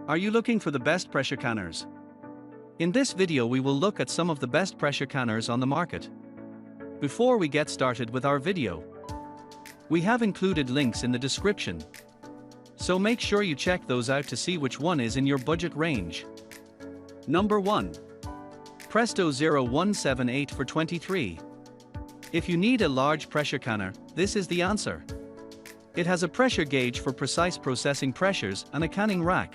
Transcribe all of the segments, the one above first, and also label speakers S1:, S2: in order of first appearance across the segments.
S1: Are you looking for the best pressure canners? In this video we will look at some of the best pressure canners on the market. Before we get started with our video, we have included links in the description, so make sure you check those out to see which one is in your budget range. Number 1. Presto 0178 for 23. If you need a large pressure canner, this is the answer. It has a pressure gauge for precise processing pressures and a canning rack.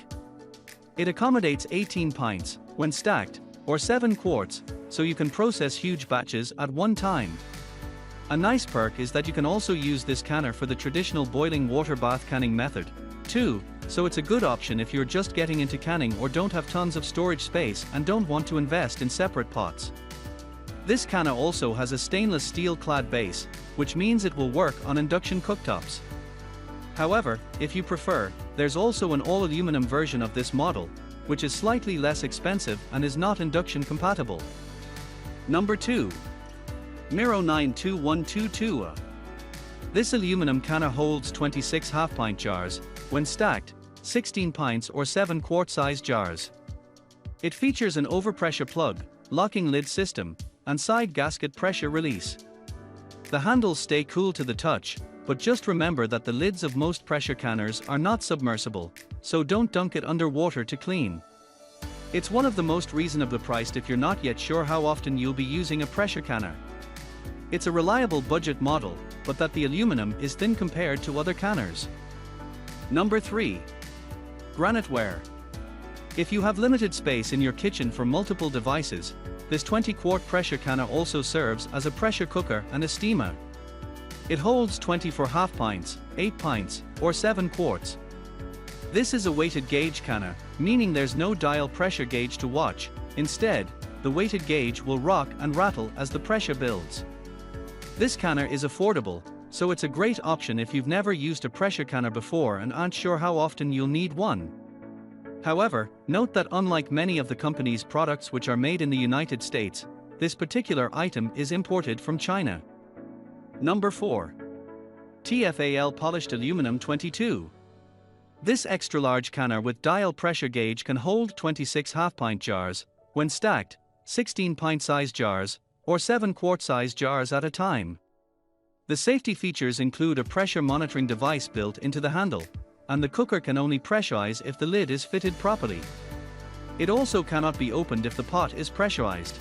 S1: It accommodates 18 pints, when stacked, or 7 quarts, so you can process huge batches at one time. A nice perk is that you can also use this canner for the traditional boiling water bath canning method, too, so it's a good option if you're just getting into canning or don't have tons of storage space and don't want to invest in separate pots. This canner also has a stainless steel clad base, which means it will work on induction cooktops. However, if you prefer, there's also an all-aluminum version of this model, which is slightly less expensive and is not induction compatible. Number 2. Mirro 92122. This aluminum canner holds 26 half-pint jars, when stacked, 16 pints or 7 quart-size jars. It features an overpressure plug, locking lid system, and side gasket pressure release. The handles stay cool to the touch, but just remember that the lids of most pressure canners are not submersible, so don't dunk it under water to clean. It's one of the most reasonably priced if you're not yet sure how often you'll be using a pressure canner. It's a reliable budget model, but that the aluminum is thin compared to other canners. Number 3. Granite Ware. If you have limited space in your kitchen for multiple devices, this 20-quart pressure canner also serves as a pressure cooker and a steamer. It holds 24 half pints, 8 pints, or 7 quarts. This is a weighted gauge canner, meaning there's no dial pressure gauge to watch. Instead, the weighted gauge will rock and rattle as the pressure builds. This canner is affordable, so it's a great option if you've never used a pressure canner before and aren't sure how often you'll need one. However, note that unlike many of the company's products which are made in the United States, this particular item is imported from China. Number 4. T-FAL Polished Aluminum 22. This extra-large canner with dial pressure gauge can hold 26 half-pint jars, when stacked, 16 pint-size jars, or 7 quart-size jars at a time. The safety features include a pressure monitoring device built into the handle, and the cooker can only pressurize if the lid is fitted properly. It also cannot be opened if the pot is pressurized.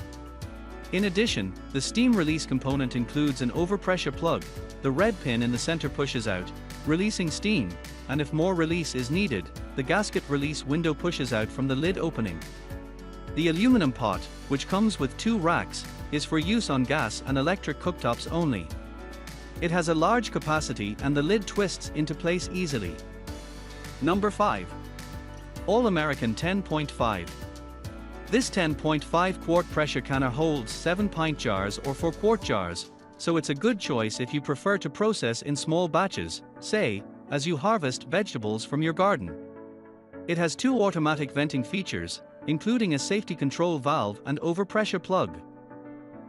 S1: In addition, the steam release component includes an overpressure plug. The red pin in the center pushes out, releasing steam, and if more release is needed, the gasket release window pushes out from the lid opening. The aluminum pot, which comes with 2 racks, is for use on gas and electric cooktops only. It has a large capacity and the lid twists into place easily. Number 5. All-American 10.5. This 10.5 quart pressure canner holds 7 pint jars or 4 quart jars, so it's a good choice if you prefer to process in small batches, say, as you harvest vegetables from your garden. It has 2 automatic venting features, including a safety control valve and overpressure plug.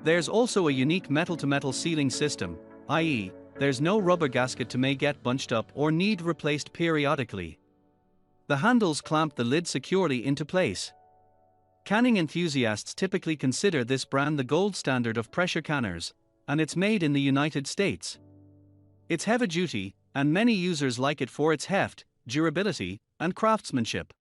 S1: There's also a unique metal-to-metal sealing system, i.e., there's no rubber gasket to may get bunched up or need replaced periodically. The handles clamp the lid securely into place. Canning enthusiasts typically consider this brand the gold standard of pressure canners, and it's made in the United States. It's heavy-duty, and many users like it for its heft, durability, and craftsmanship.